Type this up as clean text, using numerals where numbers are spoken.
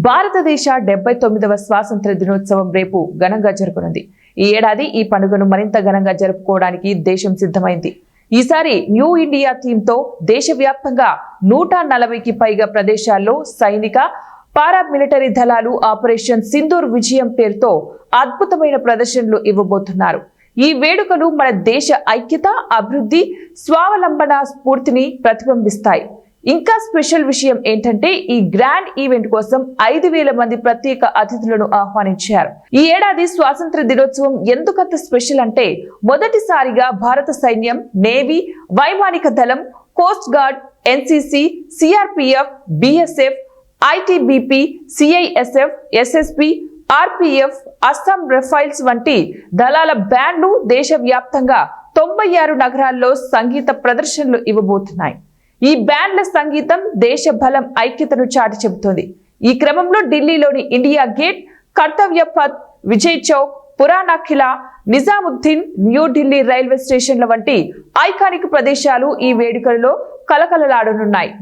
భారతదేశ 79వ స్వాతంత్ర దినోత్సవం రేపు ఘనంగా జరగనుంది. ఈ ఏడాది ఈ పండుగను మరింత ఘనంగా జరుపుకోవడానికి దేశం సిద్ధమైంది. ఈసారి న్యూ ఇండియా థీమ్తో దేశవ్యాప్తంగా 140కి పైగా ప్రదేశాల్లో సైనిక, పారామిలిటరీ దళాలు ఆపరేషన్ సింధూర్ విజయం పేరుతో అద్భుతమైన ప్రదర్శనలు ఇవ్వబోతున్నారు. ఈ వేడుకలు మన దేశ ఐక్యత, అభివృద్ధి, స్వావలంబన స్ఫూర్తిని ప్రతిబింబిస్తాయి. ఇంకా స్పెషల్ విషయం ఏంటంటే ఈ గ్రాండ్ ఈవెంట్ కోసం 5,000 మంది ప్రత్యేక అతిథులను ఆహ్వానించారు. ఈ ఏడాది స్వాతంత్ర దినోత్సవం ఎందుకంత స్పెషల్ అంటే మొదటిసారిగా భారత సైన్యం, నేవీ, వైమానిక దళం, coast guard, NCC, CRPF, BSF, ITBP, CISF, SSP, RPF, Assam rifles వంటి దళాల బ్యాండ్లు దేశవ్యాప్తంగా 96 నగరాల్లో సంగీత ప్రదర్శనలు ఇవ్వబోతున్నాయి. ఈ బ్యాండ్ల సంగీతం దేశ బలం, ఐక్యతను చాటి చెబుతోంది. ఈ క్రమంలో ఢిల్లీలోని ఇండియా గేట్, కర్తవ్య పథ్, విజయ్ చౌక్, పురాణా కిలా, నిజాముద్దీన్, న్యూఢిల్లీ రైల్వే స్టేషన్ల వంటి ఐకానిక్ ప్రదేశాలు ఈ వేడుకలలో కలకలలాడనున్నాయి.